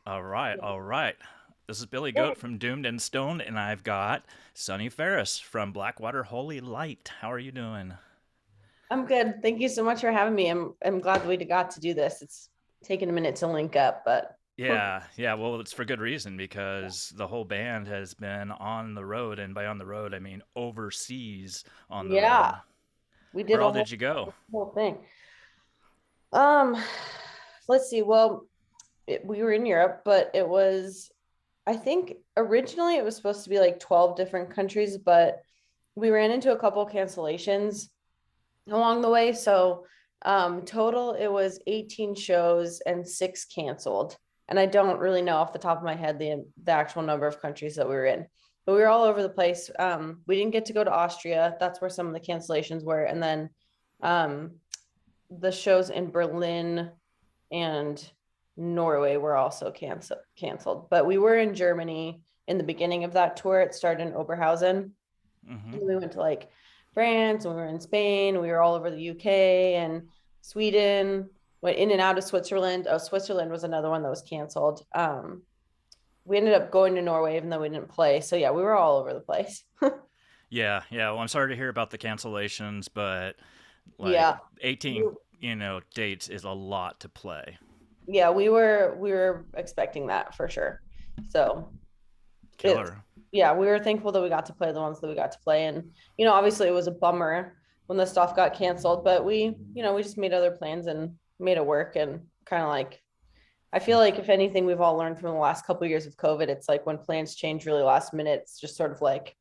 All right, all right. This is Billy Hey, Goat from Doomed and Stoned, and I've got Sonny Faris from Blackwater Holy Light. How are you doing? I'm good. Thank you so much for having me. I'm glad we got to do this. It's taken a minute to link up, but Yeah, yeah. Well, it's for good reason because the whole band has been on the road, and by on the road, I mean overseas on the yeah, road. we did Where a all did you go? whole thing. Um, let's see. Well, we were in Europe, but I think originally it was supposed to be like 12 different countries, but we ran into a couple cancellations along the way. So, total it was 18 shows and six canceled. And I don't really know off the top of my head the actual number of countries that we were in, but we were all over the place. We didn't get to go to Austria. That's where some of the cancellations were. And then um, the shows in Berlin and Norway were also canceled. But we were in Germany in the beginning of that tour. It started in Oberhausen. Mm-hmm. We went to like France and we were in Spain. We were all over the UK and Sweden, went in and out of Switzerland. Oh, Switzerland was another one that was canceled. We ended up going to Norway even though we didn't play. So yeah, we were all over the place. Yeah, yeah. Well, I'm sorry to hear about the cancellations, but like Yeah. 18, dates is a lot to play. Yeah, we were expecting that for sure. So it Killer. yeah, we were thankful that we got to play the ones that we got to play. And, obviously it was a bummer when the stuff got canceled, but we just made other plans and made it work. And kind of like, I feel like if anything we've all learned from the last couple of years of COVID, it's like when plans change really last minute, it's just sort of like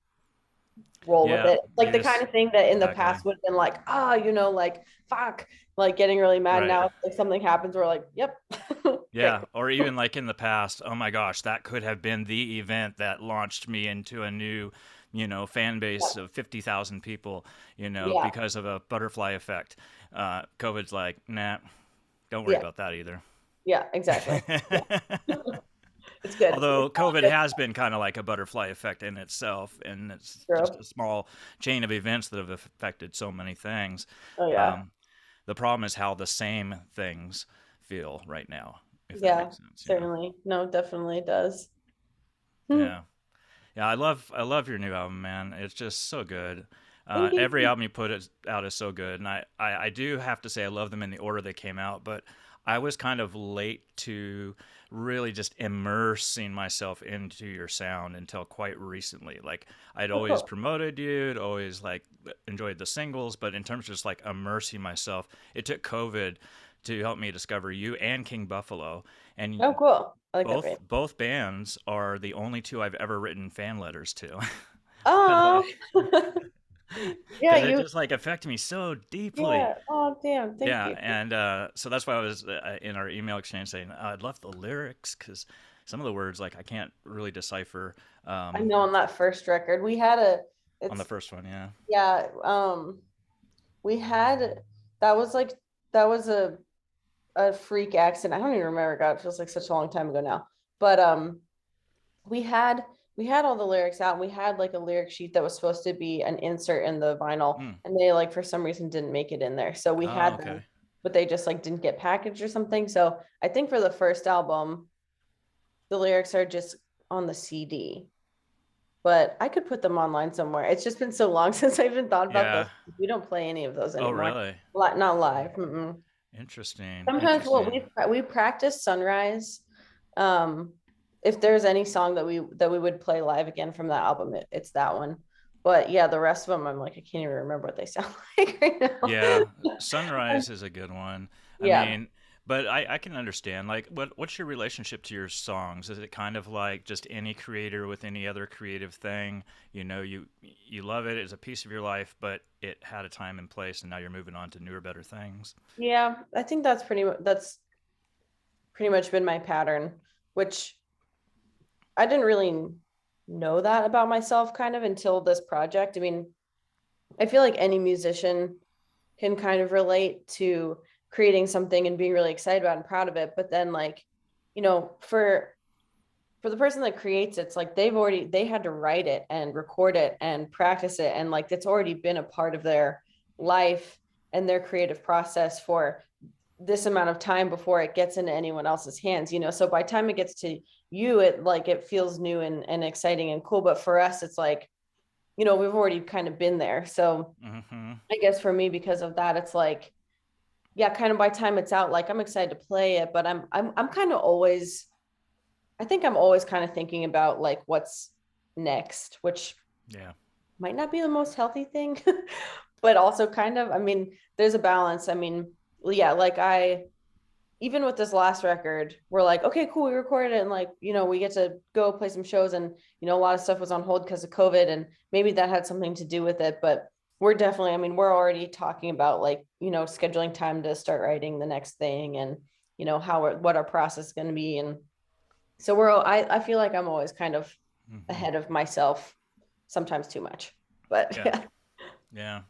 roll with Yeah, it. Like you the kind just of thing that in the exactly. past would have been like, like fuck, like getting really mad. Right. Now like something happens, we're like, yep, great. Yeah, or even like in the past, oh my gosh, that could have been the event that launched me into a new, fan base of 50,000 people, Yeah, because of a butterfly effect. COVID's like, nah, don't worry yeah, about that either. yeah, exactly. Yeah, it's good. Although It's all COVID good. has been kind of like a butterfly effect in itself, and it's just True. a small chain of events that have affected so many things. Oh yeah. Um, the problem is how the same things feel right now, if that Yeah, makes sense. certainly. No, definitely does. Hmm. Yeah. Yeah, I love your new album, man. It's just so good. Thank Every you. album you out is so good, and I do have to say I love them in the order they came out. But I was kind of late to really just immersing myself into your sound until quite recently. Like I'd Oh, always cool. promoted you, I'd always like enjoyed the singles, but in terms of just like immersing myself, it took COVID to help me discover you and King Buffalo. Oh, And cool. I like that both band. both bands are the only two I've ever written fan letters to. By the way, Oh, yeah, because it you, just like affected me so deeply. yeah. Oh, damn. Thank Yeah, you. and so that's why I was in our email exchange saying I'd love the lyrics because some of the words like I can't really decipher I know on that first record, we had a, on the it's, first one. Yeah. yeah, we had, that was like, that was a freak accident. I don't even remember. God, it feels like such a long time ago now. But we had we had all the lyrics out and we had like a lyric sheet that was supposed to be an insert in the vinyl Mm. and they like for some reason didn't make it in there, so we Oh, had them okay. but they just like didn't get packaged or something. So I think for the first album the lyrics are just on the CD, but I could put them online somewhere. It's just been so long since I even thought about those. Yeah. We don't play any of those Oh, anymore. really? Not live. Mm-mm. Interesting. Sometimes what Interesting. we practice Sunrise. Um, if there's any song that we would play live again from that album, it's that one. But yeah, the rest of them, I'm like, I can't even remember what they sound like right now. Yeah, Sunrise is a good one. I Yeah. mean, but I can understand. Like, what's your relationship to your songs? Is it kind of like just any creator with any other creative thing? You love it as a piece of your life, but it had a time and place, and now you're moving on to newer, better things. Yeah, I think that's pretty much been my pattern, which I didn't really know that about myself kind of until this project. I mean, I feel like any musician can kind of relate to creating something and being really excited about and proud of it. But then like, for the person that creates it, it's like they had to write it and record it and practice it. And like it's already been a part of their life and their creative process for this amount of time before it gets into anyone else's hands, you know. So by the time it gets to you, it like it feels new and exciting and cool. But for us, it's like, you know, we've already kind of been there. So Mm-hmm. I guess for me, because of that, it's like, yeah, kind of by the time it's out, like I'm excited to play it, but I'm kind of always, I think I'm always kind of thinking about like what's next, which Yeah. might not be the most healthy thing, but also kind of, I mean, there's a balance. I mean, yeah, like even with this last record, we're like, okay, cool, we recorded it, and like, you know, we get to go play some shows, and you know, a lot of stuff was on hold because of COVID, and maybe that had something to do with it. But we're definitely, I mean, we're already talking about like, you know, scheduling time to start writing the next thing, and you know, what our process is going to be, and so I feel like I'm always kind of Mm-hmm. ahead of myself, sometimes too much, but Yeah. yeah. Yeah.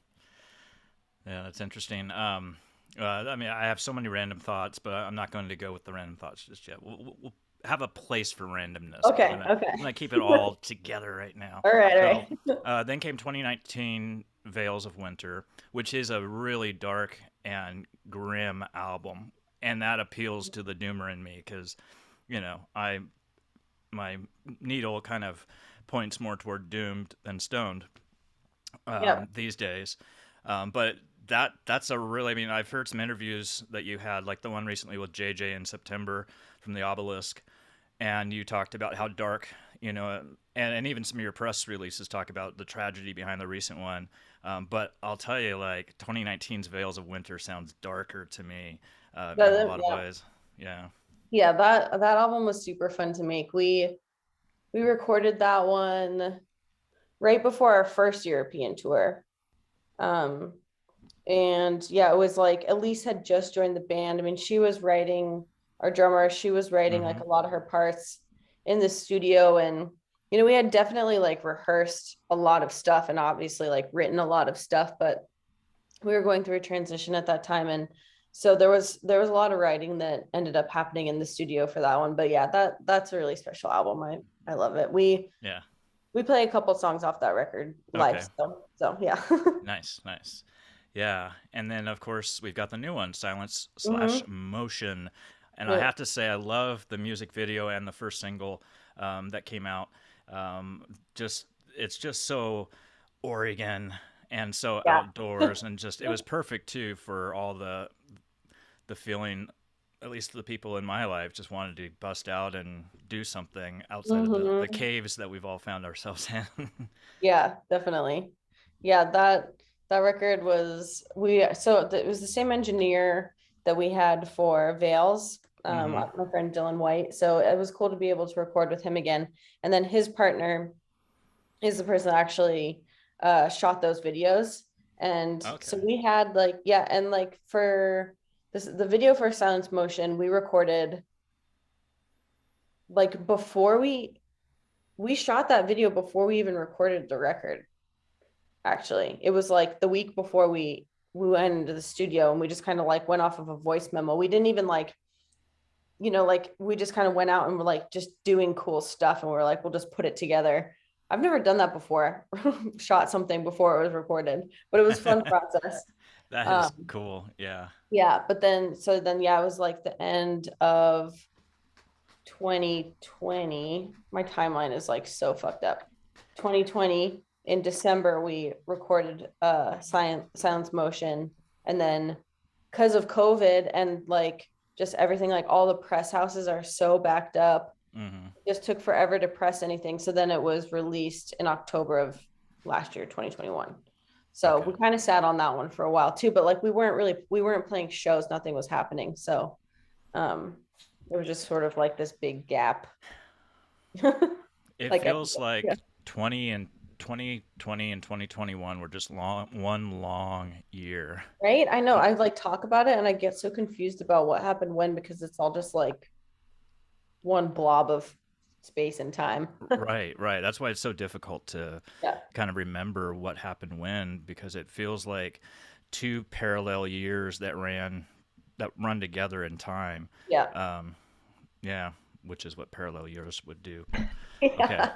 Yeah. That's interesting. I mean, I have so many random thoughts, but I'm not going to go with the random thoughts just yet. We'll have a place for randomness, but Okay, okay. I'm gonna keep it all together right now. All right, all So right. then came 2019, Veils of Winter, which is a really dark and grim album, and that appeals to the doomer in me because, you know, I my needle kind of points more toward doomed than stoned Yep. these days. But that's a really, I mean, I've heard some interviews that you had, like the one recently with JJ in September from the Obelisk, and you talked about how dark, you know, and even some of your press releases talk about the tragedy behind the recent one. But I'll tell you, like 2019's Veils of Winter sounds darker to me in a lot of Yeah. ways. Yeah. Yeah, that album was super fun to make. We recorded that one right before our first European tour. Um, and yeah, it was like Elise had just joined the band. I mean, she was writing, our drummer, she was writing Mm-hmm. like a lot of her parts in the studio, and you know, we had definitely like rehearsed a lot of stuff and obviously like written a lot of stuff, but we were going through a transition at that time, and so there was a lot of writing that ended up happening in the studio for that one. But yeah, that's a really special album. I love it. Yeah. We play a couple songs off that record live, Okay. so yeah. Nice. Nice. Yeah. And then, of course, we've got the new one, Silence slash Hmm. Motion. And I Yeah. have to say, I love the music video and the first single that came out. Just it's just so Oregon and so Yeah. outdoors, and just it was perfect too for all the feeling. At least the people in my life just wanted to bust out and do something outside of the Hmm. caves that we've all found ourselves in. Yeah, definitely. Yeah, that record was it was the same engineer that we had for Veils, Hmm. my friend Dylan White. So it was cool to be able to record with him again. And then his partner is the person that actually shot those videos. And so Okay. we had like, yeah, and like for the video for Silence Motion, we recorded like before we shot that video before we even recorded the record. Actually, it was like the week before we went into the studio, and we just kind of like went off of a voice memo. We didn't even like, you know, like we just kind of went out and we're like just doing cool stuff, and we're like, we'll just put it together. I've never done that before. Shot something before it was recorded, but it was a fun process. That is um cool. Yeah. yeah, but then yeah, it was like the end of 2020. My timeline is like so fucked up. 2020 in December we recorded Silence Motion, and then because of COVID and like just everything, like all the press houses are so backed up, Hmm. it just took forever to press anything. So then it was released in October of last year, 2021. So Okay. we kind of sat on that one for a while too, but like we weren't playing shows, nothing was happening. So um it was just sort of like this big gap. It Like feels yeah. like 2020 and 2021 were just one long year. Right, I know, I like talk about it and I get so confused about what happened when, because it's all just like one blob of space and time. Right, right. That's why it's so difficult to Yeah. kind of remember what happened when, because it feels like two parallel years that run together in time. Yeah. Um, yeah, which is what parallel years would do. Okay. Yeah.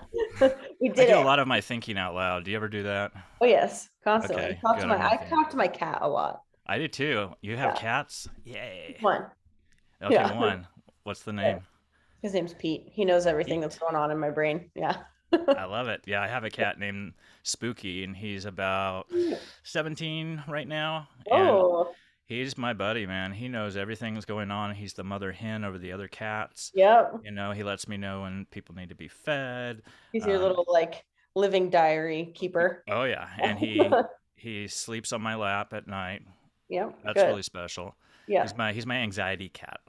We I did do a it. lot of my thinking out loud. Do you ever do that? Oh yes, constantly Okay, talk to good. my I'm I with you. talk to my cat a lot. I do too. You have Yeah, cats? Yay. one. Okay, Yeah. one. What's the name? His name's Pete. He knows everything that's Pete. going on in my brain. Yeah. I love it. Yeah, I have a cat named Spooky, and he's about 17 right now, and Oh, he's my buddy, man. He knows everything's going on. He's the mother hen over the other cats. yep. He lets me know when people need to be fed. He's your Um, little like living diary keeper. oh yeah, and he sleeps on my lap at night. Yep. That's Good. really special. Yeah. He's my anxiety cat.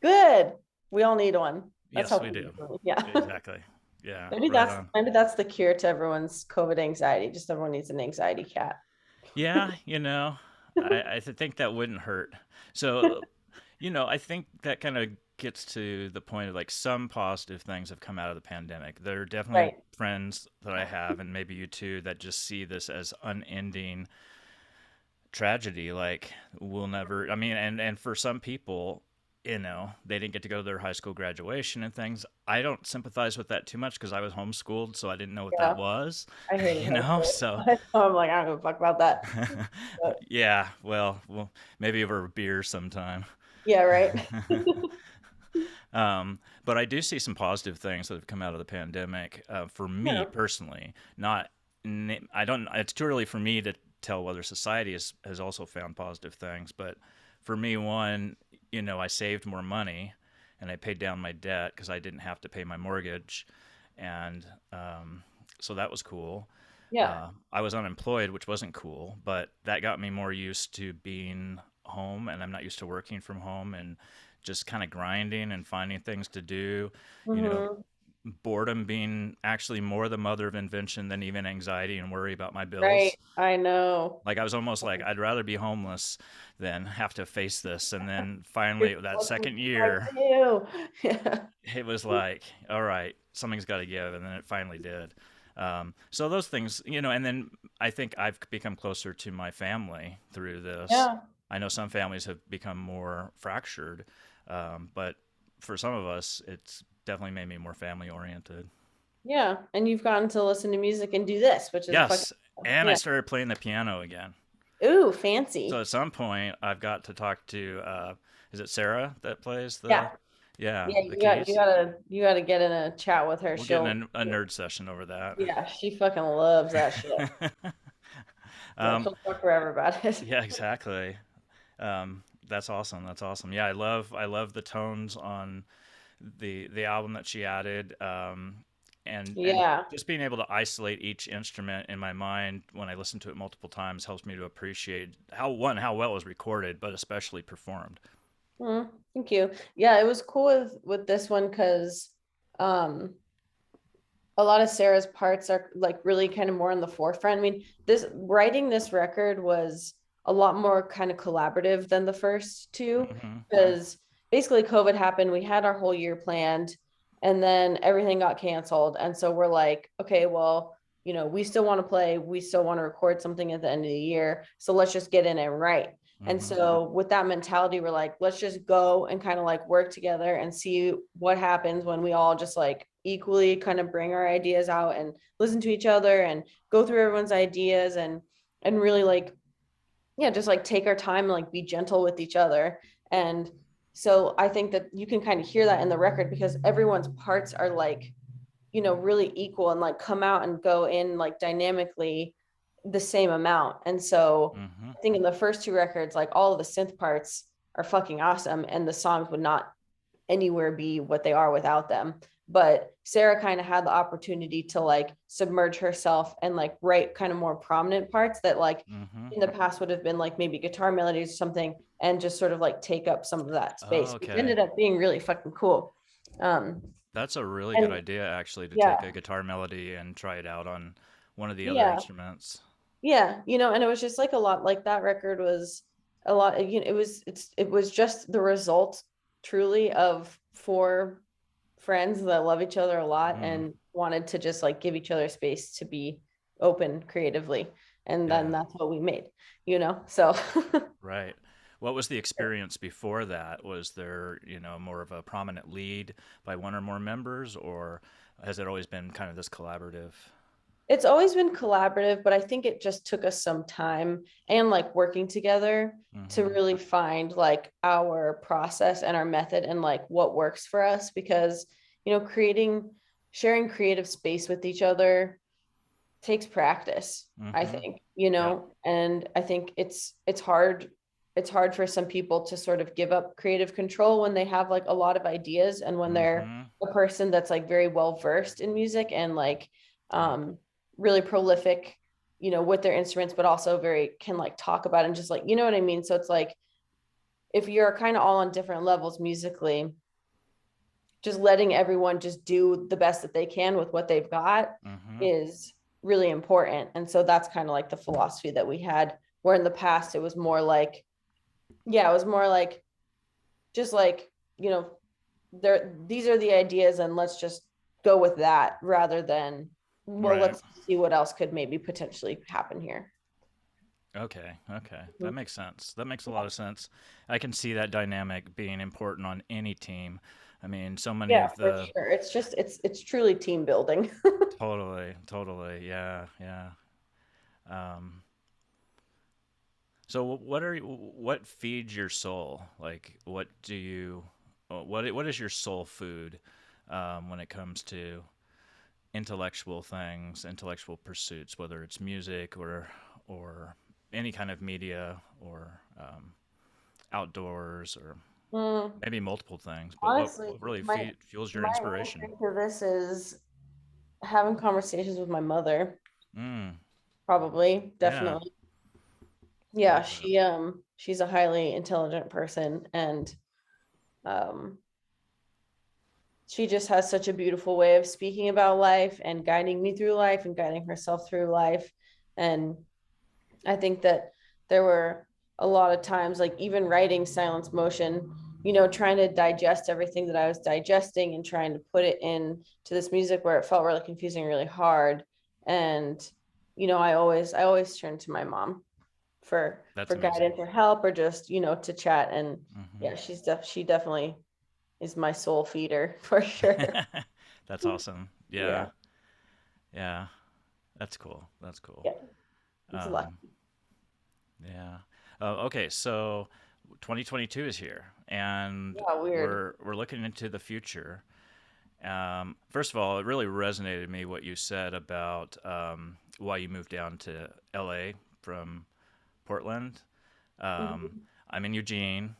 Good. We all need one. That's Yes, how we do. yeah. Exactly. Yeah, Maybe right that's on. maybe that's the cure to everyone's COVID anxiety. Just everyone needs an anxiety cat. Yeah, I think that wouldn't hurt. So, I think that kind of gets to the point of like some positive things have come out of the pandemic. There are definitely Right. friends that I have, and maybe you too, that just see this as unending tragedy. Like we'll never. I mean, and for some people, they didn't get to go to their high school graduation and things. I don't sympathize with that too much because I was homeschooled, so I didn't know what that Yeah. was. I hated high school. So I'm like, I don't give a fuck about that. But yeah, well, maybe over a beer sometime. yeah, right. But I do see some positive things that have come out of the pandemic. For me Yeah. personally, not I don't. It's too early for me to tell whether society has also found positive things. But for me, one, I saved more money, and I paid down my debt because I didn't have to pay my mortgage, and so that was cool. Yeah. I was unemployed, which wasn't cool, but that got me more used to being home, and I'm not used to working from home and just kind of grinding and finding things to do. You know, Hmm. boredom being actually more the mother of invention than even anxiety and worry about my Right. bills. I know. Like I was almost like I'd rather be homeless than have to face this. And then You're finally, that fucking second like year, you. Yeah. it was like, all right, something's got to give, and then it finally did. So those things, and then I think I've become closer to my family through this. Yeah. I know some families have become more fractured, but for some of us, it's definitely made me more family oriented. Yeah. And you've gotten to listen to music and do this, which is fucking Yes, and I yeah. started playing the piano again. Ooh, So fancy. at some point, I've got to talk to, is it Sarah that plays Yeah. yeah, Yeah, the you keys? gotta get in a chat with her. We'll get She'll in a nerd session over that. yeah, she fucking loves that shit. Yeah, um, she'll talk forever about it. yeah, exactly. That's awesome. That's awesome. Yeah, I love the tones on the album that she added, and Yeah. just being able to isolate each instrument in my mind when I listen to it multiple times helps me to appreciate how well it was recorded, but especially performed. Thank you. Yeah, it was cool with this one because um a lot of Sarah's parts are like really kind of more in the forefront. I mean, this writing this record was a lot more kind of collaborative than the first two Hmm. because basically COVID happened. We had our whole year planned and then everything got canceled. And so we're like, okay, well, we still want to play, we still want to record something at the end of the year. So let's just get in and write. And Hmm. so with that mentality, we're like, let's just go and kind of like work together and see what happens when we all just like equally kind of bring our ideas out and listen to each other and go through everyone's ideas and really like yeah, just like take our time and like be gentle with each other. And so I think that you can kind of hear that in the record because everyone's parts are like, really equal and like come out and go in like dynamically the same amount. And so Hmm. I think in the first two records, like all of the synth parts are fucking awesome and the songs would not anywhere be what they are without them. But Sarah kind of had the opportunity to like submerge herself and like write kind of more prominent parts that like Hmm. in the past would have been like maybe guitar melodies or something and just sort of like take up some of that Oh, space, which okay. ended up being really fucking cool. Um, That's a really good and idea, actually, to take yeah, a guitar melody and try it out on one of the other yeah, instruments. yeah, and it was just like a lot like that record was a lot, it was just the result truly of four friends that love each other a lot Mm, and wanted to just like give each other space to be open creatively. And then yeah, that's what we made, So right. What was the experience before that? Was there, more of a prominent lead by one or more members, or has it always been kind of this collaborative? It's always been collaborative, but I think it just took us some time and like working together to Mm-hmm. really find like our process and our method and like what works for us because, sharing creative space with each other takes practice, I Mm-hmm. think, Yep. and I think it's hard for some people to sort of give up creative control when they have like a lot of ideas and when they're Mm-hmm. a person that's like very well versed in music and like Yep. really prolific, with their instruments, but also very can like talk about it and just like, you know what I mean? So it's like if you're kind of all on different levels musically, just letting everyone just do the best that they can with what they've got Mm-hmm. is really important. And so that's kind of like the philosophy that we had, where in the past it was more like, yeah, it was more like just like, you know, these are the ideas and let's just go with that rather than, well, Right. let's see what else could maybe potentially happen here. Okay. Okay. That Mhm. makes sense. That makes a lot of sense. I can see that dynamic being important on any team. I mean, so many Yeah, of for the sure. It's truly team building. totally, totally, yeah, yeah. Um, so what feeds your soul? Like, what do you, what is your soul food when it comes to intellectual things, intellectual pursuits, whether it's music or any kind of media or outdoors or Mm, maybe multiple things. But honestly, what really my fuels your my inspiration? answer to this is having conversations with my mother, Mm, probably, yeah, definitely. I Yeah, love that. she's a highly intelligent person and um she just has such a beautiful way of speaking about life and guiding me through life and guiding herself through life. And I think that there were a lot of times, like even writing Silence Motion, trying to digest everything that I was digesting and trying to put it in to this music where it felt really confusing, really hard. And, I always turn to my mom for That's amazing. guidance or help or just, to chat. And Hmm. yeah, she definitely is my soul feeder for sure. That's awesome. Yeah, Yeah. yeah, that's cool. That's cool. Yeah. It's a lot. Um, yeah. Okay, so 2022 is here, and Yeah, weird. we're looking into the future. First of all, it really resonated with me what you said about why you moved down to LA from Portland. Um, Mhm. I'm in Eugene.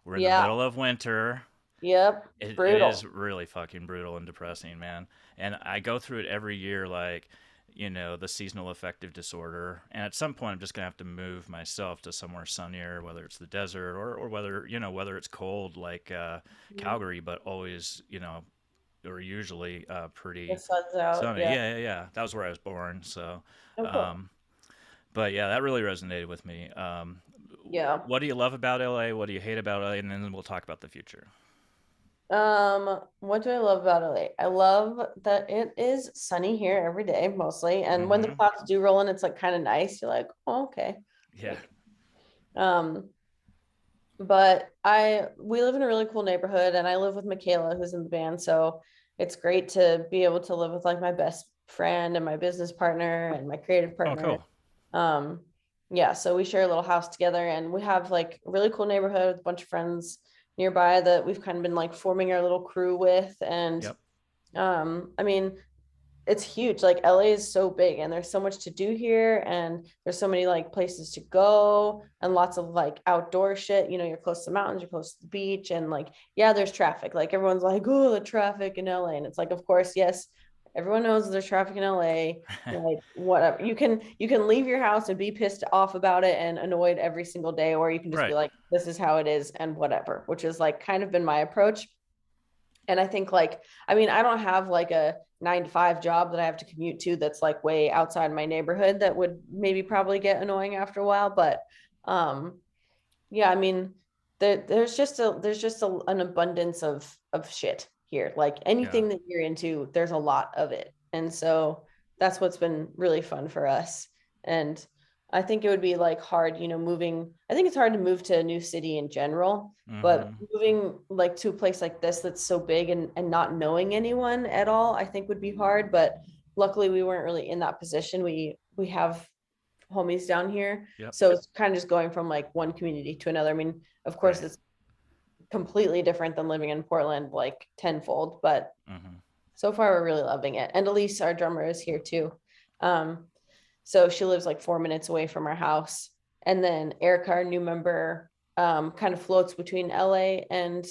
We're in the Yeah. middle of winter. Yep. It's It is brutal. really fucking brutal and depressing, man. And I go through it every year, like, the seasonal affective disorder. And at some point, I'm just gonna have to move myself to somewhere sunnier, whether it's the desert or whether whether it's cold like Mhm. Calgary, but always or usually The pretty sun's out. sunny. Yeah. Yeah, yeah, yeah. That was where I was born. So, Oh, cool. um, but yeah, that really resonated with me. Yeah. What do you love about LA? What do you hate about LA? And then we'll talk about the future. What do I love about LA? I love that it is sunny here every day, mostly. And when the Mm-hmm. clouds do roll in, it's like kind of nice. You're like, oh, okay. Yeah. Like, um, but we live in a really cool neighborhood and I live with Michaela, who's in the band. So it's great to be able to live with like my best friend and my business partner and my creative Oh, partner. cool. Um, yeah, so we share a little house together and we have like a really cool neighborhood with a bunch of friends nearby that we've kind of been like forming our little crew with. And Yep. I mean, it's huge. Like LA is so big and there's so much to do here and there's so many like places to go and lots of like outdoor shit. You're close to the mountains, you're close to the beach and like yeah, there's traffic. Like everyone's like, "Oh, the traffic in LA." And it's like, of course, yes, everyone knows there's traffic in LA. Like whatever. You can leave your house and be pissed off about it and annoyed every single day or you can just be Right. like, "This is how it is," and whatever, which is like kind of been my approach. And I think like, I mean, I don't have like a 9 to 5 job that I have to commute to that's like way outside my neighborhood that would maybe probably get annoying after a while. But um, yeah, I mean, there's just an abundance of shit here. Like Yeah. anything that you're into, there's a lot of it. And so that's what's been really fun for us. And I think it would be like hard, moving. I think it's hard to move to a new city in general, but Mm-hmm. moving like to a place like this that's so big and not knowing anyone at all, I think would be hard. But luckily we weren't really in that position. We have homies down here. Yep. So it's kind of just going from like one community to another. I mean, of course, Right. it's completely different than living in Portland, like tenfold, but Mm-hmm. so far we're really loving it. And Elise, our drummer, is here too. Um, so she lives like 4 minutes away from our house. And then Erica, our new member, kind of floats between LA and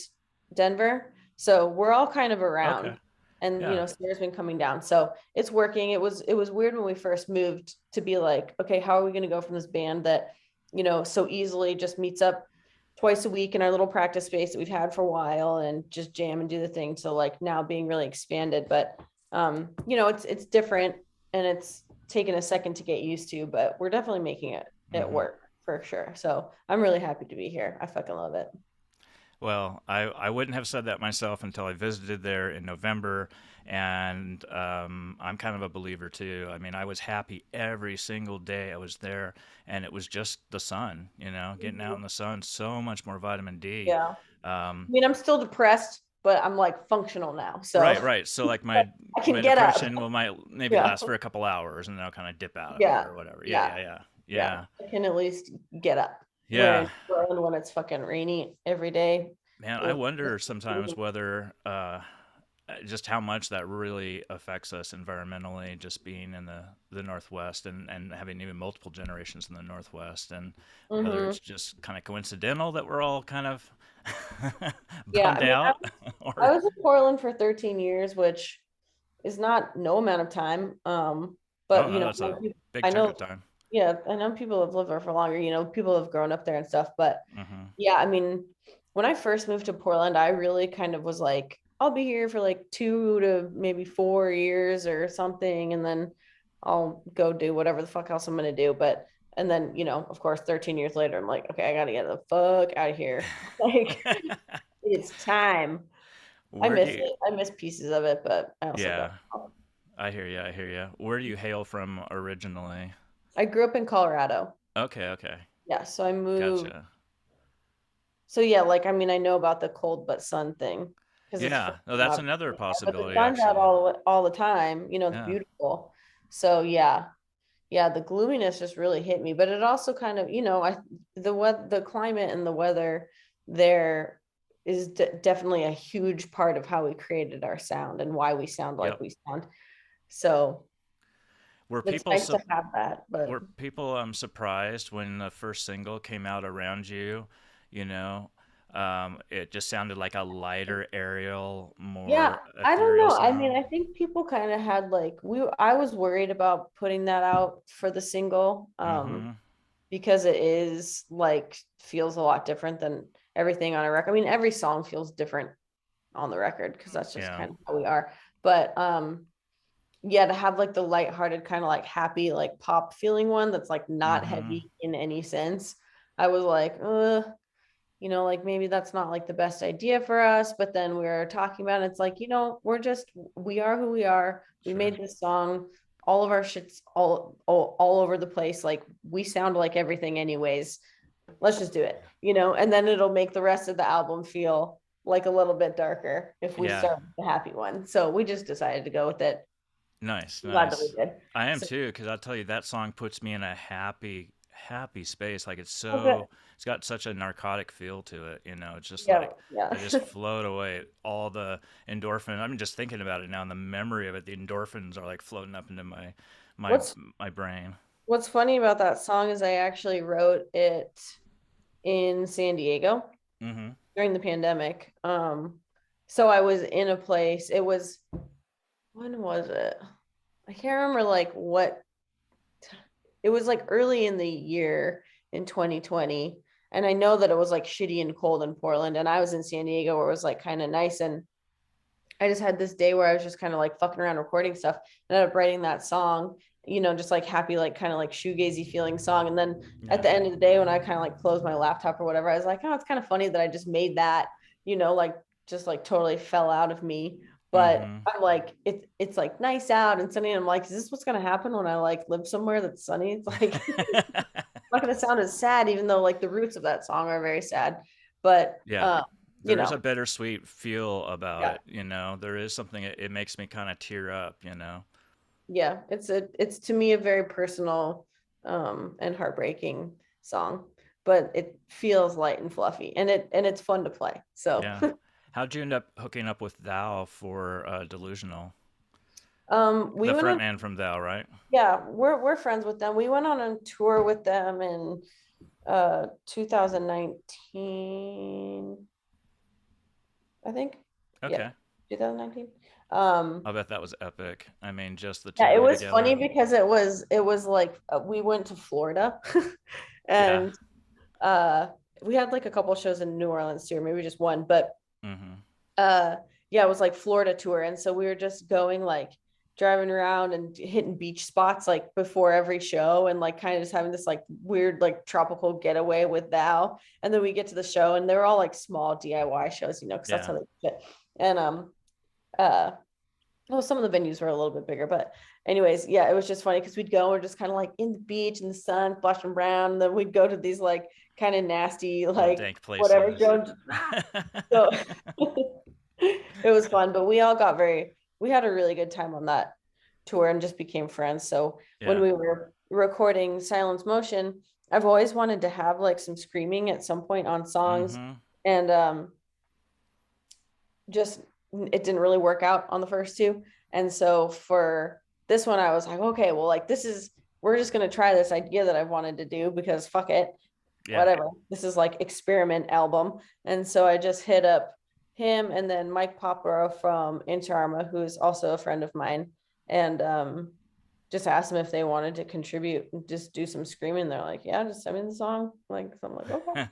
Denver. So we're all kind of Okay. around. And Yeah. Sarah's been coming down. So it's working. It was weird when we first moved to be like, okay, how are we gonna go from this band that, so easily just meets up twice a week in our little practice space that we've had for a while and just jam and do the thing to like now being really expanded. But it's different and it's taken a second to get used to, but we're definitely making it Mm-hmm. work for sure. So I'm really happy to be here. I fucking love it. Well, I wouldn't have said that myself until I visited there in November, and I'm kind of a believer too. I mean, I was happy every single day I was there, and it was just the sun, getting out in the sun, so much more vitamin D. Yeah. I Um, mean, I'm still depressed, but I'm like functional now. So right, right. So like my I can my get up. depression will might maybe Yeah. last for a couple hours, and then I'll kind of dip out of it Yeah. or whatever. Yeah, Yeah. yeah, yeah, Yeah. yeah, I can at least get up. Where yeah. in Portland, when it's fucking rainy every day. Man, I With, wonder sometimes whether just how much that really affects us environmentally, just being in the Northwest and having even multiple generations in the Northwest, and whether mm-hmm. it's just kind of coincidental that we're all kind of Yeah. bummed I mean, out, I or was in Portland for 13 years, which is not no amount of time. oh But no, that's a big I chunk know, of time. yeah, I know people have lived there for longer, people have grown up there and stuff. But Hmm. yeah, I mean, when I first moved to Portland, I really kind of was like, I'll be here for like 2 to maybe 4 years or something, and then I'll go do whatever the fuck else I'm gonna do. But and then, of course, 13 years later, I'm like, okay, I gotta get the fuck out of here. Like it's time. I Where do miss you? it. I miss pieces of it, but I also Yeah, don't. I hear you. I hear you. Where do you hail from originally? I grew up in Colorado. Okay, okay, Yeah, so I moved. gotcha. So yeah, like I mean, I know about the cold but sun thing because it's Yeah, no, freaking that's out, another but the possibility sun's out actually. all the time. It's Yeah. beautiful. So yeah, yeah, the gloominess just really hit me. But it also kind of, the climate and the weather there is definitely a huge part of how we created our sound and why we sound like Yep. we sound. So Were it's people nice to sup have that. But were people surprised when the first single came out around you? You know, it just sounded like a lighter aerial, yeah, more I don't ethereal know. I mean, sound. I think people kind of had like I was worried about putting that out for the single Mm-hmm. because it is like feels a lot different than everything on a record. I mean, every song feels different on the record because that's just Yeah. kind of how we are. But yeah, to have like the lighthearted kind of like happy like pop feeling one that's like not Mm-hmm. heavy in any sense. I was like, like maybe that's not like the best idea for us. But then we were talking about it, it's like, we are who we are. We Sure. made this song, all of our shit's all over the place. Like we sound like everything anyways. Let's just do it, and then it'll make the rest of the album feel like a little bit darker if we Yeah. start with the happy one. So we just decided to go with it. Nice, I'm glad that we nice. did. I am So too, because I'll tell you that song puts me in a happy, happy space. Like okay. it's got such a narcotic feel to it. It's just Yeah, like yeah. I just float away. All the endorphin. I'm just thinking about it now, and the memory of it. The endorphins are like floating up into my what's my brain. what's funny about that song is I actually wrote it in San Diego Mm-hmm. during the pandemic. So I was in a place, when was it? I can't remember like what, it was like early in the year in 2020. And I know that it was like shitty and cold in Portland. And I was in San Diego where it was like kind of nice. And I just had this day where I was just kind of like fucking around recording stuff and ended up writing that song, just like happy, like kind of like shoegazy feeling song. And then at Yeah. the end of the day, when I kind of like closed my laptop or whatever, I was like, oh, it's kind of funny that I just made that, like just like totally fell out of me. But Mm-hmm. I'm like, it's like nice out and sunny. And I'm like, is this what's gonna happen when I like live somewhere that's sunny? It's like not gonna sound as sad, even though like the roots of that song are very sad. But Yeah. you There is a know, bittersweet feel about yeah. it. There is something. It makes me kind of tear up. Yeah, it's to me a very personal and heartbreaking song, but it feels light and fluffy and it's fun to play. So Yeah. How'd you end up hooking up with Thou for Delusional? we The went front on, man from Thou, right? yeah, we're friends with them. We went on a tour with them in 2019, I think. Yeah, Okay. 2019. I bet that was epic. I mean, just the two Yeah, of it you was funny together. because it was like we went to Florida Yeah. and uh we had like a couple shows in New Orleans too, or maybe just one, but Mm-hmm. uh yeah, it was like Florida tour. And so we were just going like driving around and hitting beach spots like before every show and like kind of just having this like weird like tropical getaway with Val. And then we get to the show and they're all like small DIY shows, you know, because that's Yeah. how they fit. And uh well, some of the venues were a little bit bigger, but anyways, yeah, it was just funny because we'd go, we're just kind of like in the beach in the sun, splashing brown, and then we'd go to these like kind of nasty, Oh, like dank whatever places. show. So it was fun, but we had a really good time on that tour and just became friends. So when Yeah. we were recording Silence Motion, I've always wanted to have like some screaming at some point on songs. Mm-hmm. And just it didn't really work out on the first two. And so for this one, I was like, okay, well, like this is we're just gonna try this idea that I've wanted to do because fuck it, Yeah. whatever. This is like experiment album. And so I just hit up him and then Mike Popero from Inter Arma, who's also a friend of mine, and just asked them if they wanted to contribute and just do some screaming. They're like, yeah, just send me the song. Like, so I'm like, okay.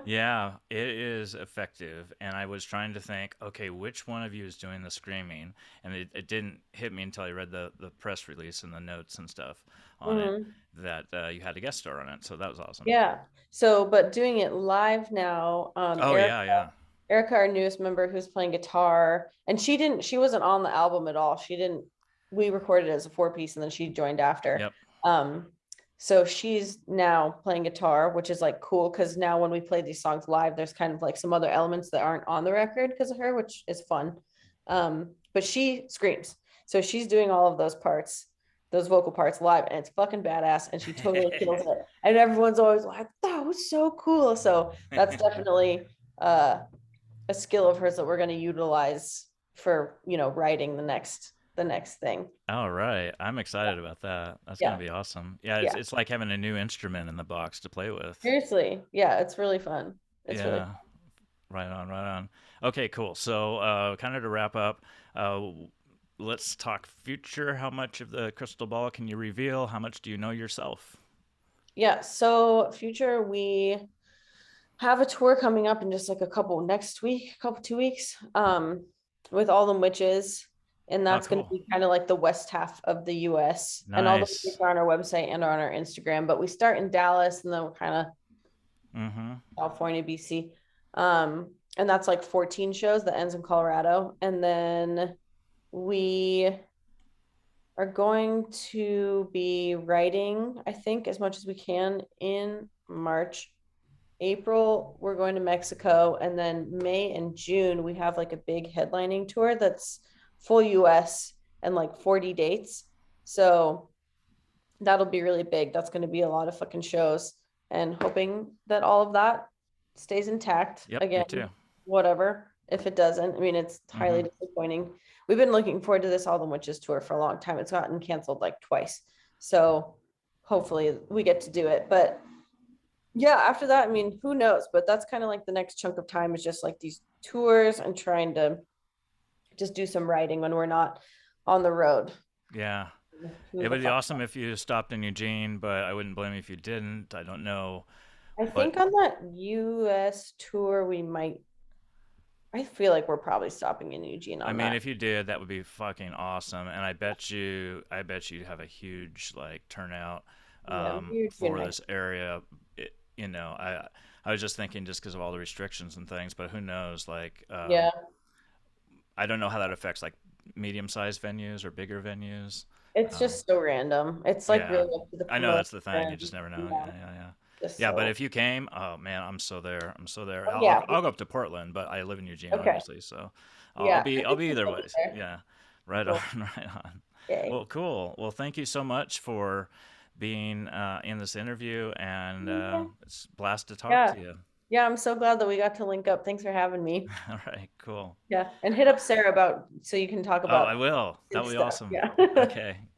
Yeah, it is effective. And I was trying to think, okay, which one of you is doing the screaming? And it didn't hit me until I read the press release and the notes and stuff on it Mhm. that you had a guest star on it. So that was awesome. Yeah. So, but doing it live now, Oh, yeah, yeah. Erica, our newest member who's playing guitar, and she wasn't on the album at all. She didn't, we recorded it as a four piece and then she joined after. Yep. Um, so she's now playing guitar, which is like cool because now when we play these songs live, there's kind of like some other elements that aren't on the record because of her, which is fun. But she screams. So she's doing all of those parts, those vocal parts live, and it's fucking badass. And she totally kills it. And everyone's always like, that was so cool. So that's definitely a skill of hers that we're going to utilize for, you know, writing the next thing. All right. I'm excited about that. That's going Yeah. to be awesome. Yeah, Yeah. it's like having a new instrument in the box to play with. Seriously. Yeah, it's really fun. It's really Yeah. Right on, right on. Okay, cool. So, kind of to wrap up, uh, let's talk future. How much of the crystal ball can you reveal? How much do you know yourself? yeah. So future, we have a tour coming up in just like a couple next week, a couple 2 weeks, with all them witches. And Oh, that's going to cool. be kind of like the west half of the US. And all the dates Nice. are on our website and on our Instagram. But we start in Dallas and then we're kind of Mm-hmm. California, BC. And that's like 14 shows that ends in Colorado. And then we are going to be writing, I think, as much as we can in March. April, we're going to Mexico. And then May and June, we have like a big headlining tour that's full US and like 40 dates. So that'll be really big. That's going to be a lot of fucking shows and hoping that all of that stays intact. Yep, me Again, too. whatever. If it doesn't, I mean, it's highly Mm-hmm. disappointing. We've been looking forward to this All the Witches tour for a long time. It's gotten canceled like twice. So hopefully we get to do it. But yeah, after that, I mean, who knows? But that's kind of like the next chunk of time is just like these tours and trying to just do some writing when we're not on the road. Yeah. Who It the would be fuck? awesome if you stopped in Eugene, but I wouldn't blame you if you didn't. I don't know. I But think on that US tour, we might, I feel like we're probably stopping in Eugene I on mean, that. if you did, that would be fucking awesome. And I bet you'd have a huge like turnout Yeah, weird for June. this area. I was just thinking just because of all the restrictions and things, but who knows? Like, Yeah, I don't know how that affects like medium-sized venues or bigger venues. it's Um, just so random. It's like yeah, really up to the I know promotion. that's the thing. You just never know. Yeah, Yeah, yeah, yeah. just Yeah, but so. if you came, oh man, I'm so there. I'm so there. Oh, yeah. I'll go up to Portland, but I live in Eugene, Okay. obviously, so Yeah. I'll be either way. There. Yeah. Right on, Cool. right on. Yay. Well, cool. Well, thank you so much for being in this interview, and Yeah. it's a blast to talk Yeah. to you. Yeah, I'm so glad that we got to link up. Thanks for having me. All right, cool. Yeah. And hit up Sarah about so you can talk Oh, I about will. That'll synth be stuff. awesome. Yeah. Okay.